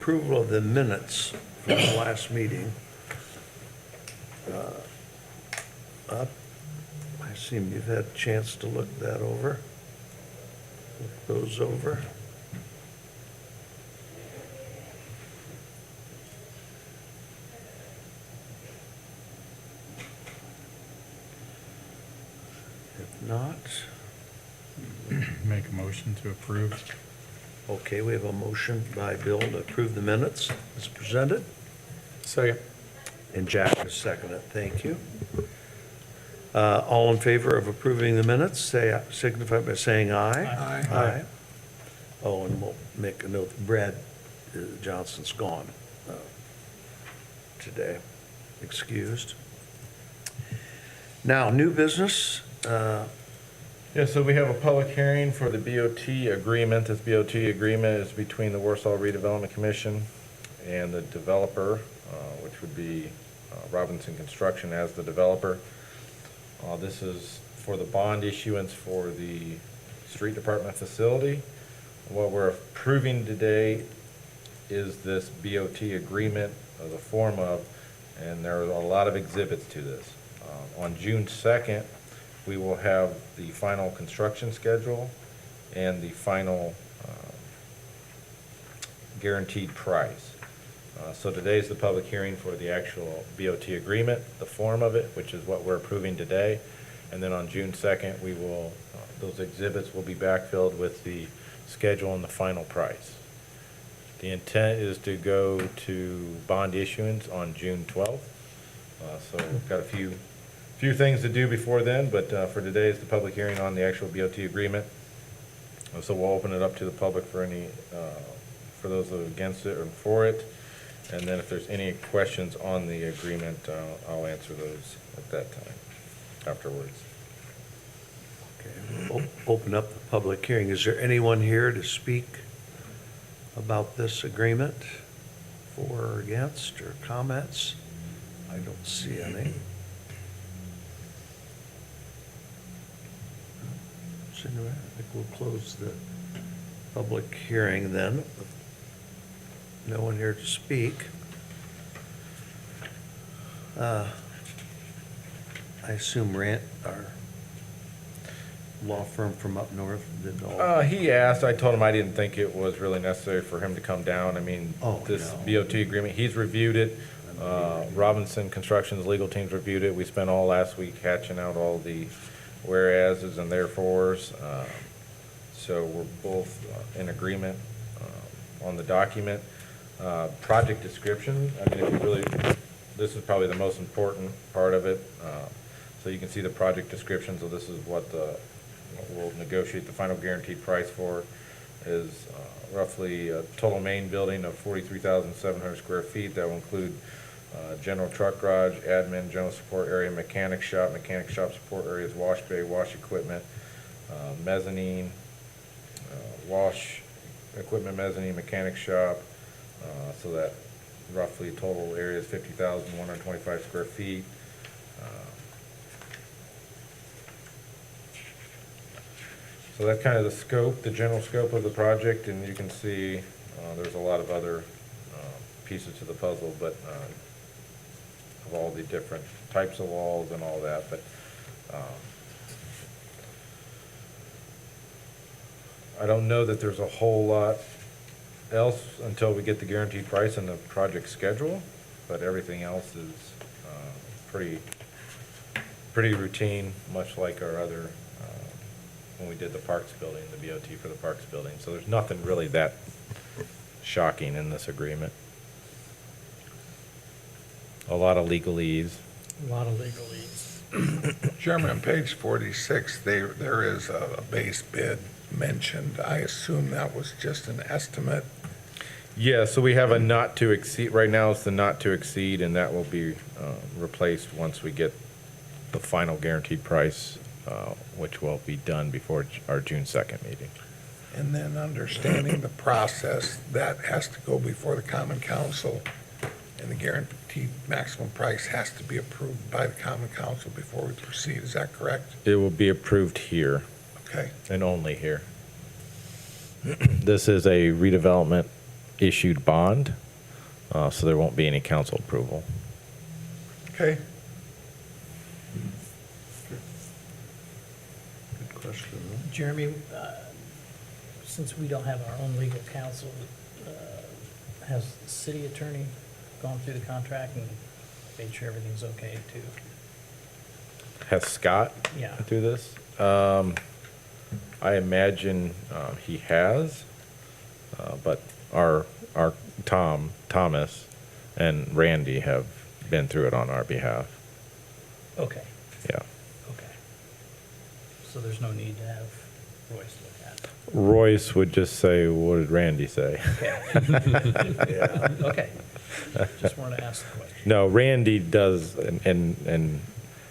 Approval of the minutes from the last meeting. I assume you've had a chance to look that over. Look those over. If not, Make a motion to approve. okay, we have a motion by Bill to approve the minutes as presented, Second. and Jack has seconded. Thank you. All in favor of approving the minutes, signify by saying aye. Aye. Aye. Oh, and we'll make a note, Brad Johnson's gone today, excused. Now, new business, Yeah, so we have a public hearing for the BOT agreement. This BOT agreement is between the Warsaw Redevelopment Commission and the developer, which would be Robinson Construction as the developer. This is for the bond issuance for the street department facility. What we're approving today is this BOT agreement, the form of, and there are a lot of exhibits to this. On June 2nd, we will have the final construction schedule and the final guaranteed price. So today's the public hearing for the actual BOT agreement, the form of it, which is what we're approving today. And then on June 2nd, we will, those exhibits will be backfilled with the schedule and the final price. The intent is to go to bond issuance on June 12th. So we've got a few things to do before then, but for today is the public hearing on the actual BOT agreement. So we'll open it up to the public for any, for those that are against it or for it. And then if there's any questions on the agreement, I'll answer those at that time, afterwards. okay, we'll open up the public hearing. Is there anyone here to speak about this agreement, for or against, or comments? I don't see any. So anyway, I think we'll close the public hearing then. with No one here to speak. I assume our law firm from up north did all. He asked, I told him I didn't think it was really necessary for him to come down. I mean, Oh, this no. BOT agreement, he's reviewed it. Robinson Construction's legal teams reviewed it. We spent all last week hatching out all the whereases and therefores. So we're both in agreement on the document. Project description, I mean, if you really, this is probably the most important part of it. So you can see the project description, so this is what we'll negotiate the final guaranteed price for, is roughly a total main building of 43,700 square feet. That will include general truck garage, admin, general support area, mechanic shop support areas, wash bay, wash equipment, mezzanine, wash equipment mezzanine, mechanic shop. So that roughly total area is 50,125 square feet. So that's kind of the scope, the general scope of the project, and you can see there's a lot of other pieces to the puzzle, but of all the different types of walls and all that. But I don't know that there's a whole lot else until we get the guaranteed price and the project schedule, but everything else is pretty routine, much like our other, when we did the Parks building, the BOT for the Parks building. So there's nothing really that shocking in this agreement. A lot of legalese. A lot of legalese. Chairman, on page 46, there is a base bid mentioned. I assume that was just an estimate. Yeah, so we have a not to exceed, right now it's the not to exceed, and that will be replaced once we get the final guaranteed price, which will be done before our June 2nd meeting. And then understanding the process, that has to go before the Common Council, and the guaranteed maximum price has to be approved by the Common Council before we proceed. Is that correct? It will be approved here Okay. and only here. This is a redevelopment issued bond, so there won't be any council approval. Okay, Good question. Jeremy, since we don't have our own legal counsel, has the city attorney gone through the contract and made sure everything's okay too? Has Scott Yeah. do this? I imagine he has, but our Thomas and Randy have been through it on our behalf. Okay, Yeah. okay. So there's no need to have Royce look at it? Royce would just say, "What did Randy say?" Yeah. Okay. Just wanted to ask the question. No, Randy does, and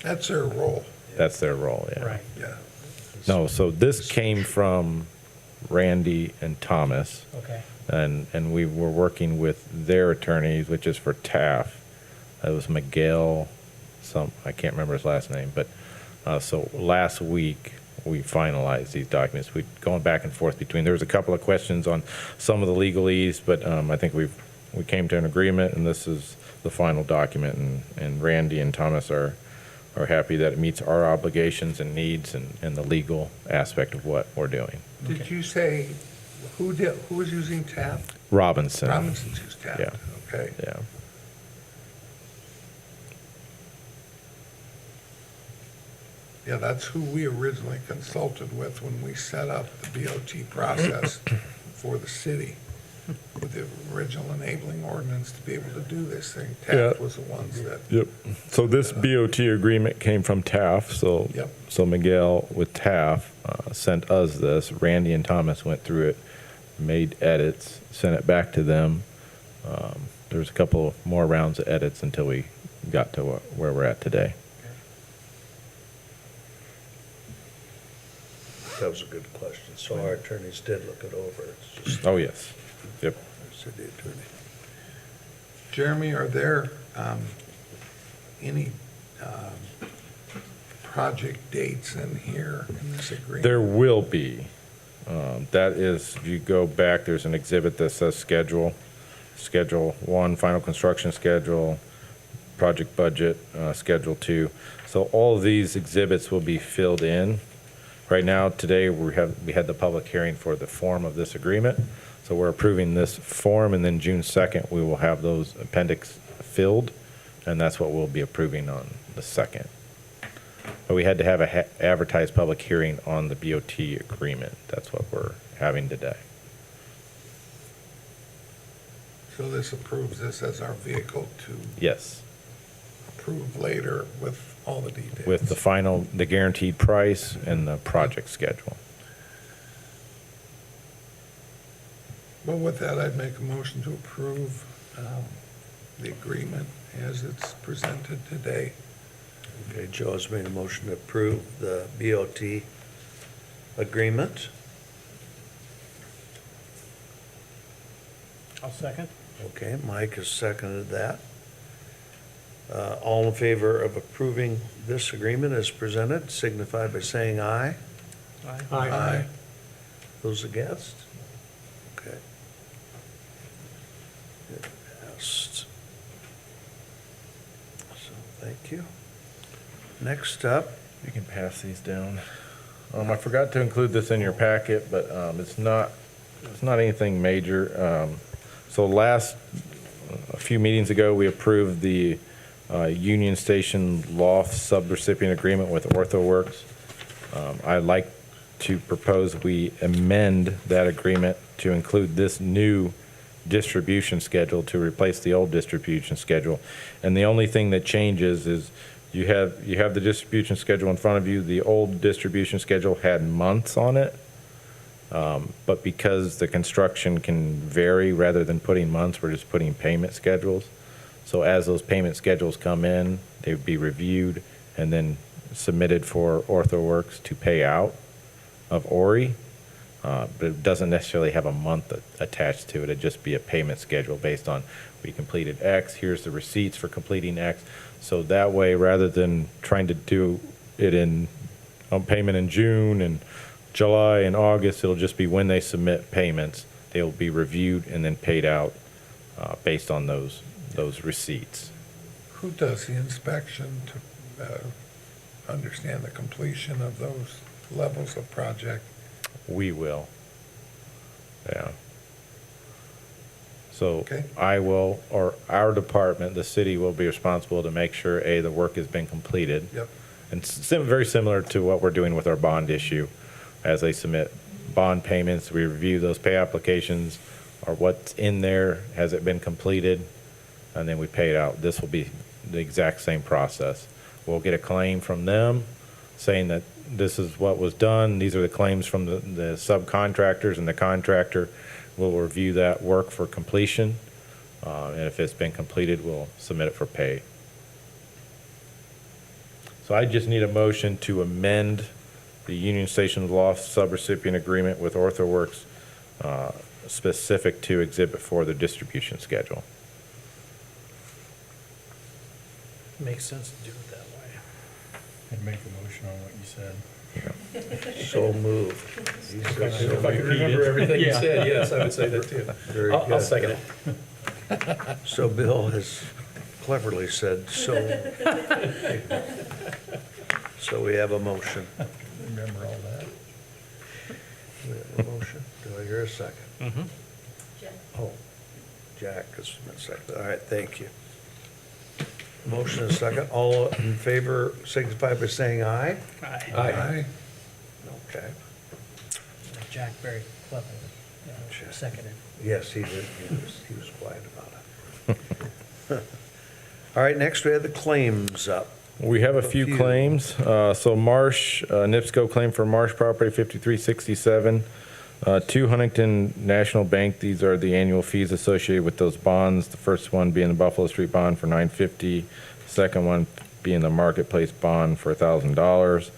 that's their role, that's their role. Yeah. Right. yeah. No, so this came from Randy and Thomas. Okay, And we were working with their attorneys, which is for TAF. It was Miguel, I can't remember his last name, but, so last week, we finalized these documents. We'd gone back and forth between, there was a couple of questions on some of the legalese, but, I think we came to an agreement, and this is the final document, and Randy and Thomas are happy that it meets our obligations and needs and the legal aspect of what we're doing. Did you say, who was using Taft? Robinson. Robinson's used Taft, Yeah. okay. Yeah. Yeah, that's who we originally consulted with when we set up the BOT process for the city with the original enabling ordinance to be able to do this thing. Taft Yeah. was the ones that, Yep. So this BOT agreement came from TAF, so. Yep. So Miguel with TAF sent us this. Randy and Thomas went through it, made edits, sent it back to them. There was a couple more rounds of edits until we got to where we're at today. That was a good question. So our attorneys did look it over. It's just Oh, yes. Yep. our city attorney. Jeremy, are there any project dates in here in this agreement? There will be. That is, if you go back, there's an exhibit that says schedule. Schedule 1, final construction schedule, project budget, Schedule 2. So all of these exhibits will be filled in. Right now, today, we had the public hearing for the form of this agreement. So we're approving this form, and then June 2nd, we will have those appendix filled, and that's what we'll be approving on the 2nd. But we had to have a advertised public hearing on the BOT agreement. That's what we're having today. So this approves this as our vehicle to Yes, approve later with all the details? with the guaranteed price and the project schedule. Well, with that, I'd make a motion to approve the agreement as it's presented today. Okay, Joe has made a motion to approve the BOT agreement. I'll second. Okay, Mike has seconded that. All in favor of approving this agreement as presented, signify by saying aye. Aye. Those against? Okay. It passed. So, thank you. Next up, You can pass these down. I forgot to include this in your packet, but it's not anything major. So a few meetings ago, we approved the Union Station Loft subrecipient agreement with OrthoWorks. I'd like to propose we amend that agreement to include this new distribution schedule to replace the old distribution schedule. And the only thing that changes is you have the distribution schedule in front of you. The old distribution schedule had months on it. But because the construction can vary, rather than putting months, we're just putting payment schedules. So as those payment schedules come in, they would be reviewed and then submitted for OrthoWorks to pay out of ORI. But it doesn't necessarily have a month attached to it. It'd just be a payment schedule based on we completed X, here's the receipts for completing X. So that way, rather than trying to do it on payment in June and July and August, it'll just be when they submit payments, they'll be reviewed and then paid out based on those receipts. Who does the inspection to understand the completion of those levels of project? We will. Yeah. So Okay. I will, or our department, the city will be responsible to make sure, A, the work has been completed. Yep. And very similar to what we're doing with our bond issue. As they submit bond payments, we review those pay applications, or what's in there, has it been completed? And then we pay it out. This will be the exact same process. We'll get a claim from them saying that this is what was done, these are the claims from the subcontractors, and the contractor will review that work for completion. And if it's been completed, we'll submit it for pay. So I just need a motion to amend the Union Station Loft subrecipient agreement with OrthoWorks specific to Exhibit 4, the distribution schedule. Makes sense to do it that way. I'd make a motion on what you said. So moved. He said so If I could moved. remember everything you Yeah. said, yes, I would say that too. Very I'll good. second it. So Bill has cleverly said, so. So we have a motion. Remember all that? We have a motion. Do I hear a second? Mm-hmm. Oh, Jack has been seconded. All right, thank you. Motion and second. All in favor signify by saying aye. Aye. Okay. Jack very cleverly Sure. seconded. Yes, he did. He was quiet about it. All right, next we have the claims up. We have a few few. claims. So Marsh, NIPSCO claim for Marsh property, 5367. 2 Huntington National Bank, these are the annual fees associated with those bonds. The first one being the Buffalo Street bond for $950. Second one being the Marketplace bond for $1,000.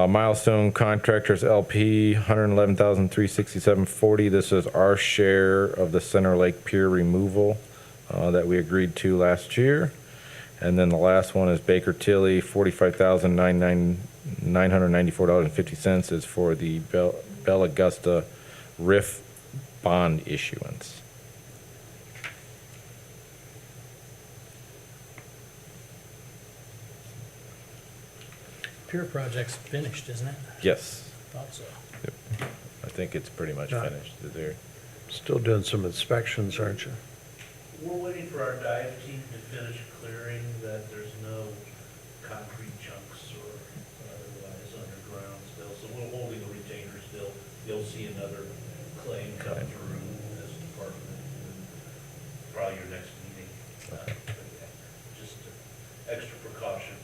Milestone Contractors LP, $111,367.40. This is our share of the Center Lake Pier removal that we agreed to last year. And then the last one is Baker Tilly, $45,994.50 is for the Bella Augusta RIF bond issuance. Pier project's finished, isn't it? Yes, Thought so. I think it's pretty much Yeah. finished. There. Still doing some inspections, aren't you? We're waiting for our dive team to finish clearing, that there's no concrete chunks or otherwise underground still. So we're holding the retainer still. You'll see another claim come through this department in probably your next meeting. But yeah, just extra precaution.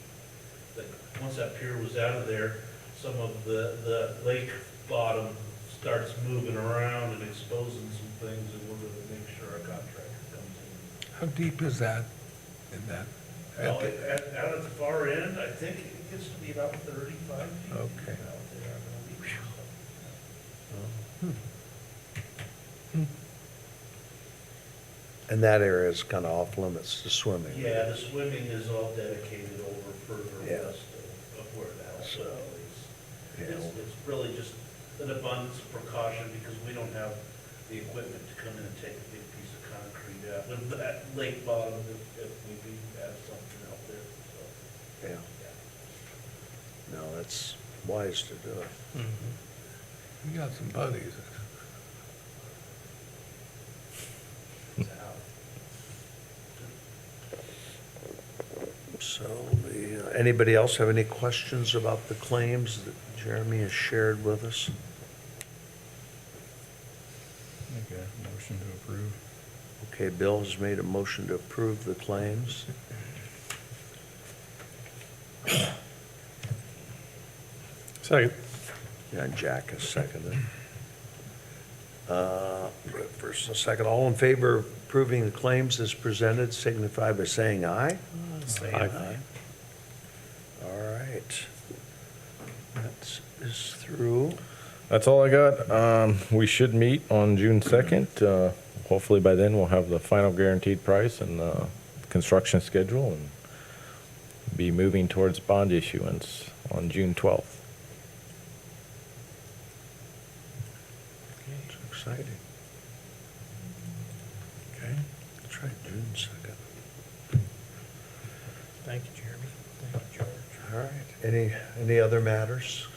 That once that pier was out of there, some of the lake bottom starts moving around and exposing some things, and we're gonna make sure our contractor comes in. How deep is that in that? Well, out at the far end, I think it gets to be about 35 feet Okay. out there, I believe. And that area is kind of off limits to swimming. Yeah, the swimming is all dedicated over further Yeah. west of where the house So, is. yeah. It's really just an abundance of precaution because we don't have the equipment to come in and take a big piece of concrete out of that lake bottom if we do have something out there, so. Yeah. yeah. No, that's wise to do it. You got some buddies. It's out. So, anybody else have any questions about the claims that Jeremy has shared with us? Make a motion to approve. Okay, Bill has made a motion to approve the claims. Second. Yeah, and Jack has seconded. First and second, all in favor of approving the claims as presented signify by saying aye. Say Aye. All right. That is through. That's all I got. We should meet on June 2nd. Hopefully by then we'll have the final guaranteed price and construction schedule and be moving towards bond issuance on June 12th. It's exciting. Try June 2nd. Thank you, Jeremy. Thank you, George. All right. Any other matters?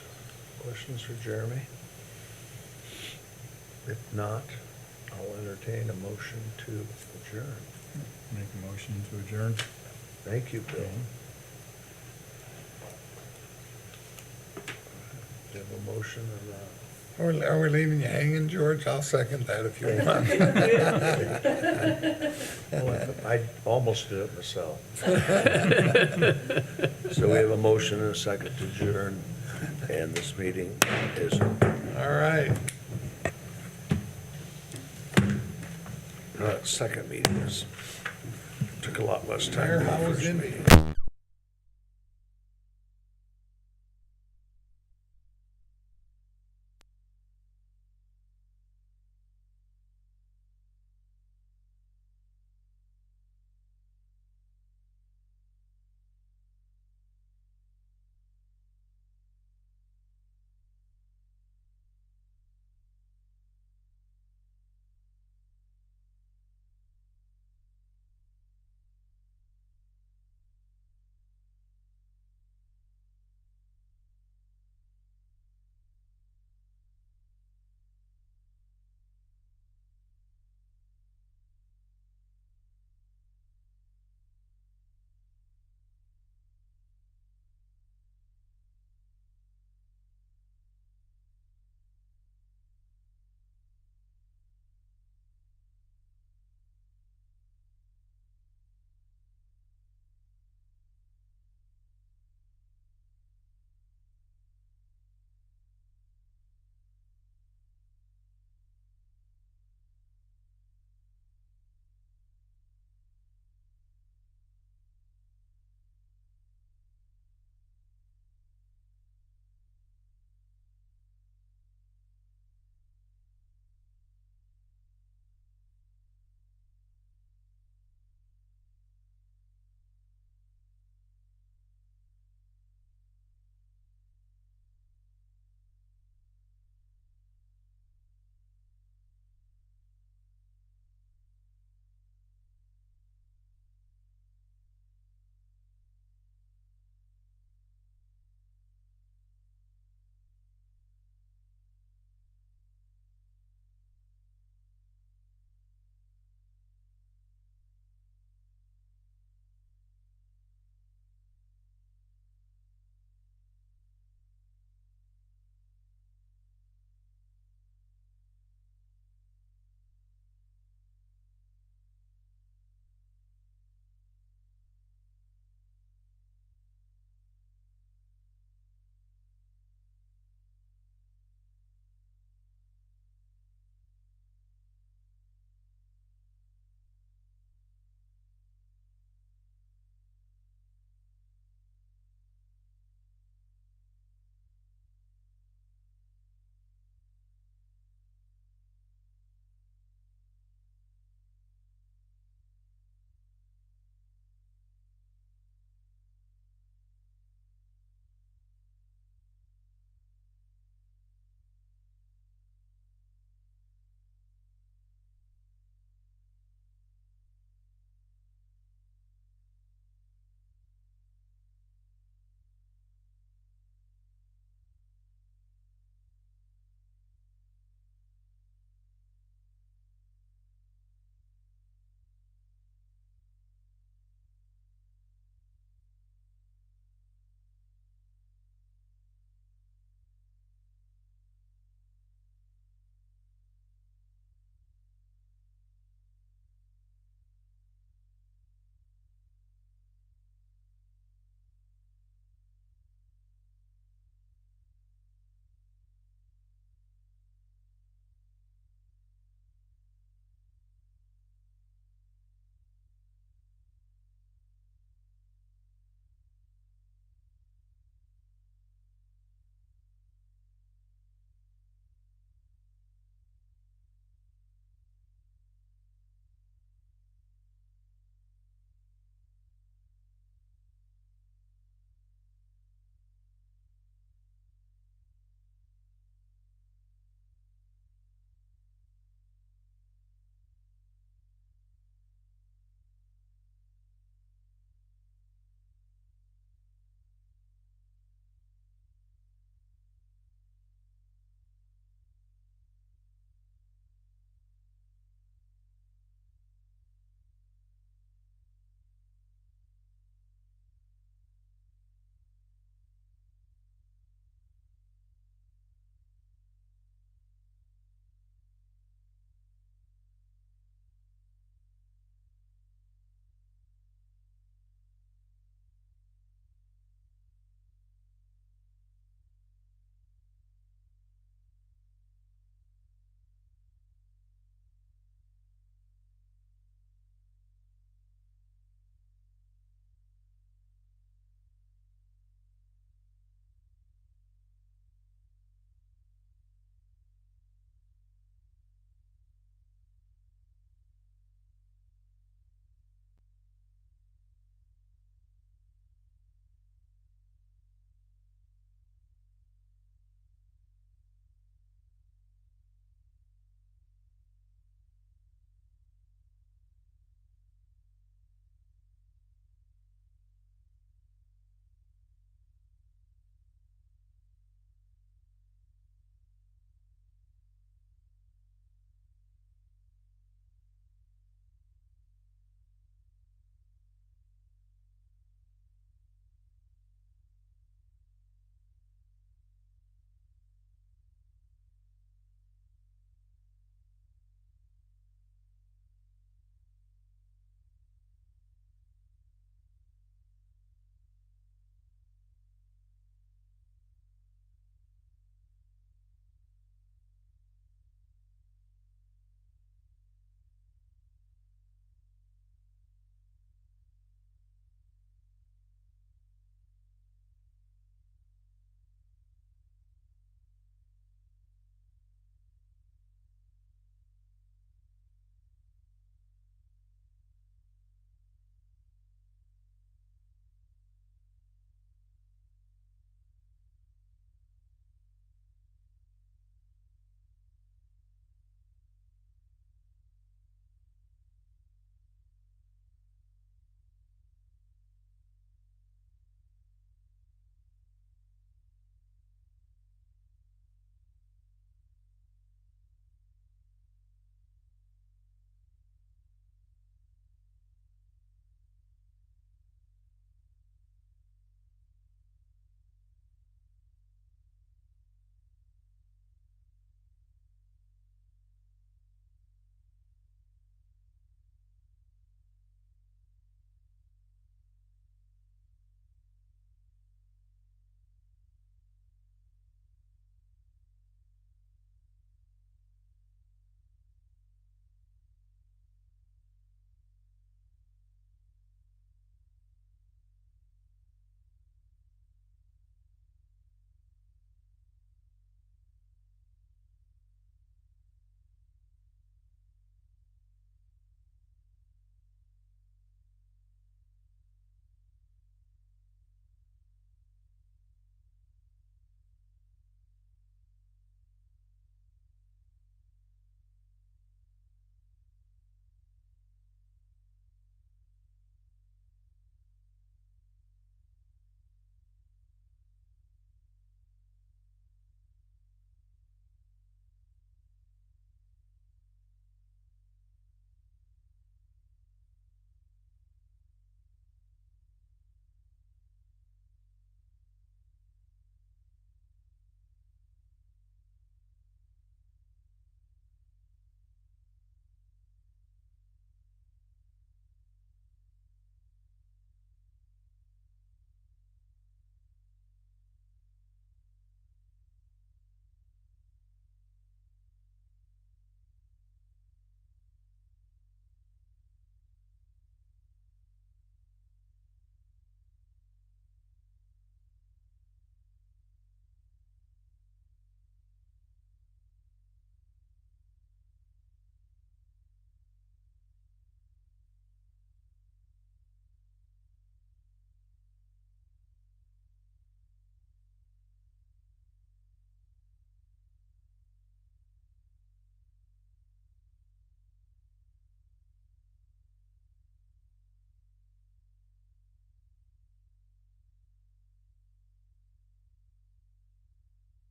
Questions for Jeremy? If not, I'll entertain a motion to adjourn. Make a motion to adjourn. Thank you, Bill. Do you have a motion Are we leaving you hanging, George? I'll second that if you want. I almost did it myself. So we have a motion and a second to adjourn, and this meeting is over. All right. Second meeting took a lot less time Mayor, than the how was first Indy? meeting.